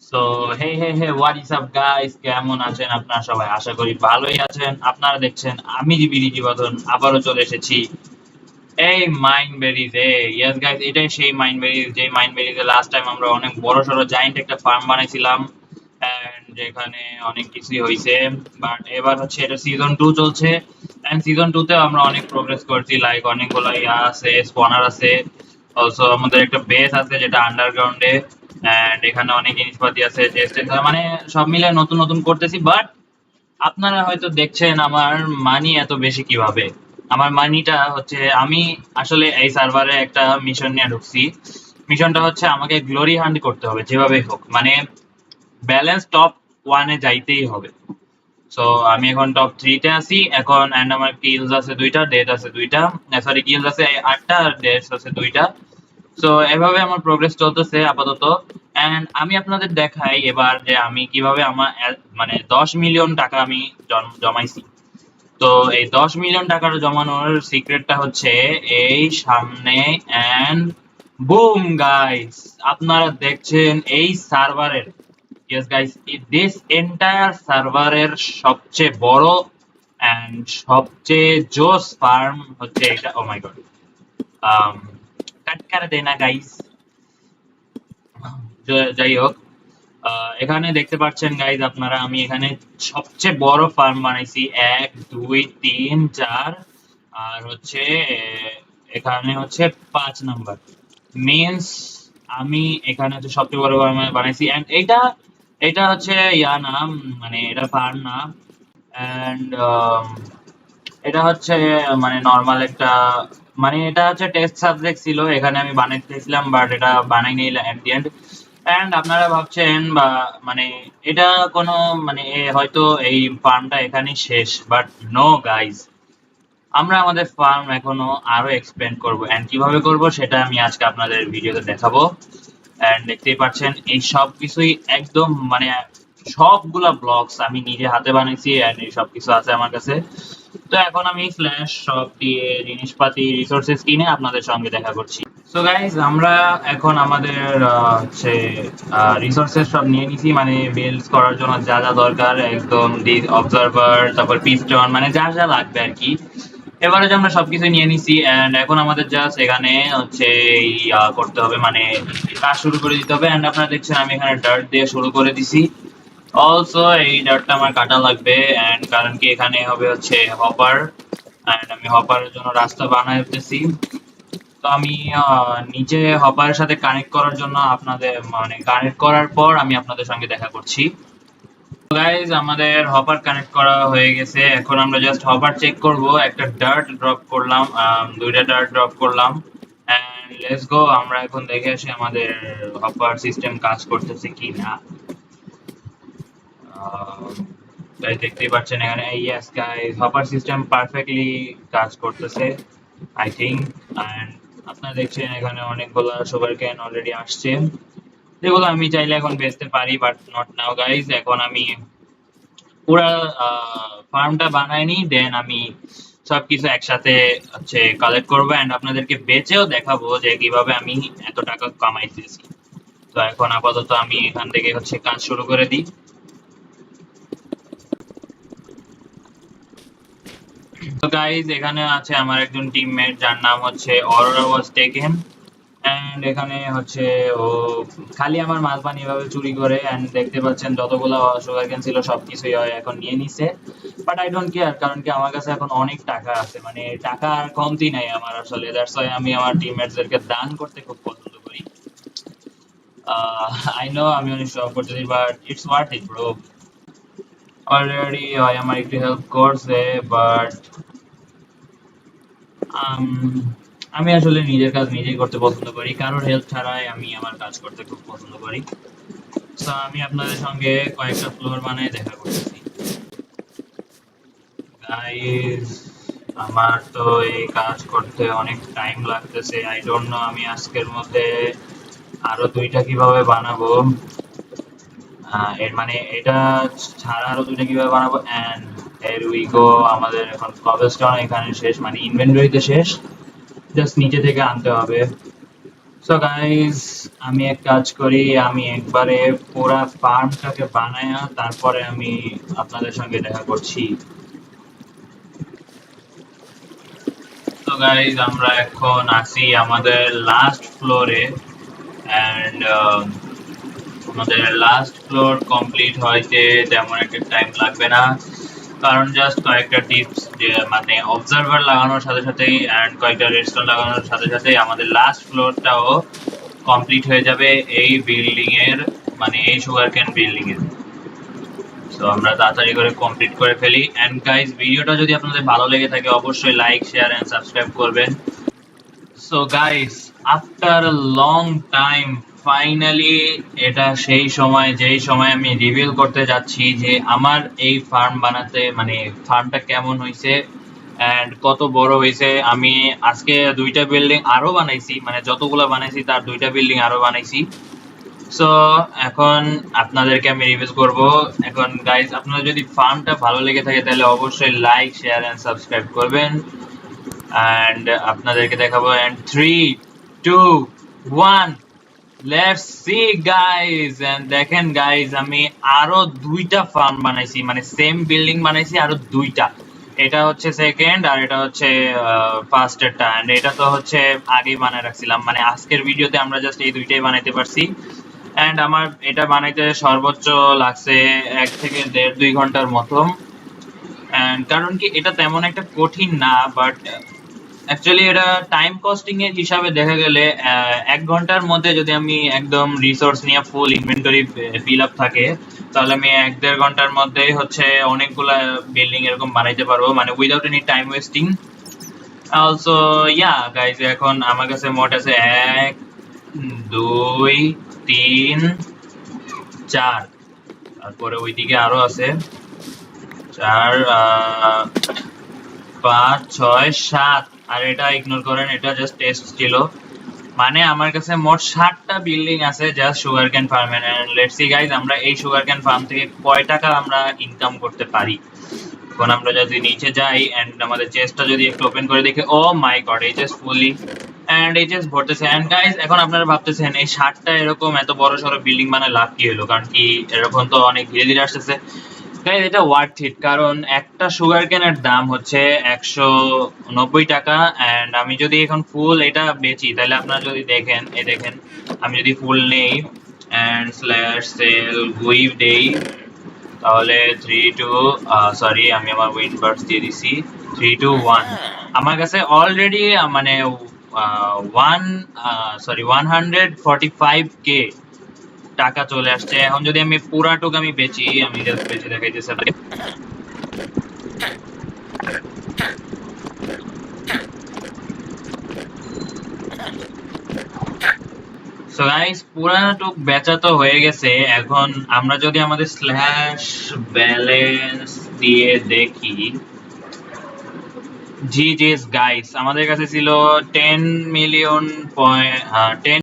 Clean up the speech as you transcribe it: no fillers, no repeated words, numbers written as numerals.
So hey what is up guys, কেমন আছেন আপনারা সবাই? আশা করি ভালোই আছেন। আপনারা দেখছেন আমি জিবিডি জীবাদন আবারও চলে এসেছি এই মাইন্ড বেরিজ এ। ইয়েস গাইস, এটাই সেই মাইন্ড বেরিজ, যে মাইন্ড বেরিজে লাস্ট টাইম আমরা অনেক বড় সড়ো জায়ান্ট একটা ফার্ম বানাইছিলাম এন্ড যেখানে অনেক কিছুই হয়েছে। বাট এবার হচ্ছে এটা সিজন 2 চলছে এন্ড সিজন 2 তে আমরা অনেক প্রোগ্রেস করছি, লাইক অনেকগুলো ইয়া আছে, স্পনার আছে, অলসো আমাদের একটা বেস আছে যেটা আন্ডারগ্রাউন্ডে এন্ড এখানে অনেক জিনিসপাতি আছে, মানে সব মিলে নতুন নতুন করতেছি। বাট আপনারা হয়তো দেখছেন আমার মানি এত বেশি কিভাবে। আমার মানিটা হচ্ছে, আমি আসলে এই সার্ভারে একটা মিশন নিয়ে ঢুকছি। মিশনটা হচ্ছে আমাকে গ্লোরি হান্ট করতে হবে যেভাবেই হোক, মানে ব্যালেন্স টপ 1 এ যাইতেই হবে। সো আমি এখন টপ 3 তে আছি এখন এন্ড আমার কিলস আছে 2টা, ডেথ আছে 2টা, সরি কিলস আছে 8টা আর ডেথ আছে 2টা। সো এভাবে আমার প্রোগ্রেস চলতেছে আপাতত। এন্ড আমি আপনাদের দেখাই এবার যে আমি কিভাবে আমার মানে 10 মিলিয়ন টাকা আমি জমাইছি। তো এই 10 মিলিয়ন টাকার জমানোর সিক্রেটটা হচ্ছে এই সামনে। এন্ড বুম গাইস, আপনারা দেখছেন এই সার্ভারের, ইয়েস গাইস, দিস এন্টায়ার সার্ভারের সবচেয়ে বড় এন্ড সবচেয়ে জোস ফার্ম হচ্ছে এটা। ও মাই গড, কাট করে দেয় না গাইস। যাই হোক, এখানে দেখতে পাচ্ছেন গাইজ আপনারা, আমি এখানে সবচেয়ে বড় ফার্ম বানাইছি, 1 2 3 4, আর হচ্ছে এখানে হচ্ছে 5 নাম্বার মিনস আমি এখানে হচ্ছে সবচেয়ে বড় ফার্ম বানাইছি। এন্ড এটা এটা হচ্ছে ইয়া নাম, মানে এটা ফার্ম না। এন্ড এটা হচ্ছে মানে নর্মাল একটা, মানে এটা হচ্ছে টেস্ট সাবজেক্ট ছিল, এখানে আমি বানাইতেছিলাম বাট এটা বানাই নিই এট দি এন্ড। এন্ড আপনারা ভাবছেন বা মানে এটা কোনো মানে হয়তো এই ফার্মটা এখানেই শেষ, বাট নো গাইজ, আমরা আমাদের ফার্ম এখনো আরো এক্সপ্যান্ড করব এন্ড কিভাবে করব সেটা আমি আজকে আপনাদের ভিডিওতে দেখাবো। এন্ড দেখতেই পাচ্ছেন এই সব কিছুই একদম মানে সবগুলা ব্লকস আমি নিজে হাতে বানাইছি এন্ড এই সব কিছু আছে আমার কাছে। তো এখন আমি ফ্ল্যাশ সব দিয়ে জিনিসপাতি রিসোর্সেস কিনে আপনাদের সঙ্গে দেখা করছি। সো গাইজ, আমরা এখন আমাদের হচ্ছে রিসোর্সেস সব নিয়ে নিছি, মানে বিল্ড করার জন্য যা যা দরকার একদম, অবজারভার, তারপর পিস্টন, মানে যা যা লাগবে আর কি। এবারে যে আমরা সবকিছু নিয়ে নিছি এন্ড এখন আমাদের জাস্ট এখানে হচ্ছে করতে হবে, মানে কাজ শুরু করে দিতে হবে। এন্ড আপনারা দেখছেন আমি এখানে ডার্ট দিয়ে শুরু করে দিছি। অলসো এই ডার্টটা আমার কাটা লাগবে এন্ড কারণ কি এখানে হবে হচ্ছে হপার, এন্ড আমি হপারের জন্য রাস্তা বানাইতেছি। তো আমি নিচে হপারের সাথে কানেক্ট করার জন্য আপনাদের, মানে কানেক্ট করার পর আমি আপনাদের সঙ্গে দেখা করছি। গাইজ, আমাদের হপার কানেক্ট করা হয়ে গেছে, এখন আমরা জাস্ট হপার চেক করব। একটা ডার্ট ড্রপ করলাম, 2টা ডার্ট ড্রপ করলাম এন্ড লেটস গো। আমরা এখন দেখে আসি আমাদের হপার সিস্টেম কাজ করতেছে কি না। গাইজ দেখতেই পাচ্ছেন এখানে, yes guys, hopper system perfectly কাজ করতেছে আই থিঙ্ক। এন্ড আপনারা দেখছেন এখানে অনেকগুলো সুগার ক্যান অলরেডি আসছে, যেগুলো আমি চাইলে এখন বেচতে পারি বাট নট নাও গাইজ। এখন আমি পুরা ফার্মটা বানাইনি, দেন আমি সবকিছু একসাথে হচ্ছে কালেক্ট করবো এন্ড আপনাদেরকে বেচেও দেখাবো যে কিভাবে আমি এত টাকা কামাইতেছি। তো এখন আপাতত আমি এখান থেকে হচ্ছে কাজ শুরু করে দিই। তো গাইজ, এখানে আছে আমার একজন টিমমেট যার নাম হচ্ছে অরোরা ওয়াজ টেকেন। এন্ড এখানে হচ্ছে ও খালি আমার মাছ পানি এভাবে চুরি করে এন্ড দেখতে পাচ্ছেন যতগুলো সুগার ক্যান ছিল সবকিছুই এখন নিয়ে নিছে। বাট আই ডোন্ট কেয়ার, কারণ কি আমার কাছে এখন অনেক টাকা আছে, মানে টাকা আর কমতি নাই আমার আসলে। দ্যাটস ওয়াই আমি আমার টিমমেটস দেরকে দান করতে খুব পছন্দ করি। আই নো আমি অনেক শখ করতেছি but it's worth it bro. Already আমার একটু হেল্প করছে বাট আমি আসলে নিজের কাজ নিজেই করতে পছন্দ করি, কারোর হেল্প ছাড়াই আমি আমার কাজ করতে খুব পছন্দ করি। তো আমি আপনাদের সঙ্গে কয়েকটা ফ্লোর বানায় দেখা করতেছি। গাইস, আমার তো এই কাজ করতে অনেক টাইম লাগতেছে, আই ডোন্ট নো আমি আজকের মধ্যে আরো 2টা কিভাবে বানাবো। এর মানে এটা ছাড়া আরো 2টা কিভাবে বানাবো। এন্ড here we go, আমাদের এখন কবলস্টোন এখানে শেষ, মানে ইনভেন্টরিতে শেষ, জাস্ট নিচে থেকে আনতে হবে। সো গাইস, আমি এক কাজ করি, আমি একবারে পুরা ফার্মটাকে বানায়া তারপরে আমি আপনাদের সঙ্গে দেখা করছি। তো গাইস, আমরা এখন আছি আমাদের লাস্ট ফ্লোরে এন্ড আমাদের লাস্ট ফ্লোর কমপ্লিট হইতে তেমন একটা টাইম লাগবে না, কারণ জাস্ট কয়েকটা টিপস যে মানে অবজারভার লাগানোর সাথে সাথেই এন্ড কয়েকটা রেডস্টোন লাগানোর সাথে সাথেই আমাদের লাস্ট ফ্লোরটাও কমপ্লিট হয়ে যাবে এই বিল্ডিং এর, মানে এই সুগার ক্যান বিল্ডিং এর। সো আমরা তাড়াতাড়ি করে কমপ্লিট করে ফেলি। এন্ড গাইস, ভিডিওটা যদি আপনাদের ভালো লেগে থাকে অবশ্যই লাইক, শেয়ার এন্ড সাবস্ক্রাইব করবেন। So guys, after a long time finally এটা সেই সময় যেই সময় আমি রিভিল করতে যাচ্ছি যে আমার এই ফার্ম বানাতে মানে ফার্মটা কেমন হয়েছে এন্ড কত বড় হয়েছে। আমি আজকে দুইটা বিল্ডিং আরো বানাইছি, মানে যতগুলো বানাইছি তার দুইটা বিল্ডিং আরো বানাইছি। সো এখন আপনাদেরকে আমি রিভিউ করব। এখন গাইস, আপনাদের যদি ফার্মটা ভালো লেগে থাকে তাহলে অবশ্যই লাইক, শেয়ার এন্ড সাবস্ক্রাইব করবেন। এন্ড আপনাদেরকে দেখাবো and 3 2 1 let's see guys. And দেখেন গাইস, আমি আরো দুইটা ফার্ম বানাইছি, মানে সেম বিল্ডিং বানাইছি আরো দুইটা। এটা হচ্ছে সেকেন্ড আর এটা হচ্ছে ফার্স্ট এরটা। এন্ড এটা তো হচ্ছে আগেই বানায় রাখছিলাম, মানে আজকের ভিডিওতে আমরা জাস্ট এই দুইটাই বানাইতে পারছি। এন্ড আমার এটা বানাইতে সর্বোচ্চ লাগছে 1 থেকে 1.5-2 ঘন্টার মতো। এন্ড কারণ কি এটা তেমন একটা কঠিন না, বাট অ্যাকচুয়ালি এটা টাইম কস্টিং এর হিসাবে দেখা গেলে 1 ঘন্টার মধ্যে যদি আমি একদম রিসোর্স নিয়ে ফুল ইনভেন্টরি ফিল আপ থাকে তাহলে আমি 1-1.5 ঘন্টার মধ্যেই হচ্ছে অনেকগুলা বিল্ডিং এরকম বানাইতে পারবো, মানে without any time wasting. Also yeah guys, এখন আমার কাছে মোট আছে 1 2 3 4, তারপরে ওইদিকে আরো আছে 4 5 6 7, আর এটা ইগনোর করেন, এটা জাস্ট টেস্ট ছিল। মানে আমার কাছে মোট 7টা বিল্ডিং আছে জাস্ট সুগার ক্যান ফার্মে। এন্ড লেটস সি গাইজ, আমরা এই সুগার ক্যান ফার্ম থেকে কয় টাকা আমরা ইনকাম করতে পারি। এখন আমরা যদি নিচে যাই এন্ড আমাদের চেস্টটা যদি একটু ওপেন করে দেখি, ও মাই গড, এই চেস্ট ফুলি এন্ড এই চেস্ট ভরতেছে। এন্ড গাইজ, এখন আপনারা ভাবতেছেন এই 7টা এরকম এত বড় সড়ো বিল্ডিং বানায় লাভ কি হলো, কারণ কি এরকম তো অনেক ধীরে ধীরে আসতেছে। গাইজ, এটা ওয়ার্থ ইট, কারণ একটা সুগার ক্যানের দাম হচ্ছে 190 টাকা। এন্ড আমি যদি এখন ফুল এটা বেচি তাহলে আপনারা যদি দেখেন, এই দেখেন, আমি যদি ফুল নেই এন্ড স্ল্যাশ সেল গুইভ দেই তাহলে 3 2 সরি, আমি আমার উইন বার্স দিয়ে দিছি 3 2 1, আমার কাছে অলরেডি মানে 145k টাকা চলে আসছে। এখন যদি আমি পুরাটুক আমি বেচি, আমি জাস্ট বেচে দেখাইতেছি আপনাকে। সো গাইস, পুরাটুক বেচা তো হয়ে গেছে। এখন আমরা যদি আমাদের স্ল্যাশ ব্যালেন্স দিয়ে দেখি, জি জি গাইস, আমাদের কাছে ছিল 10 মিলিয়ন 10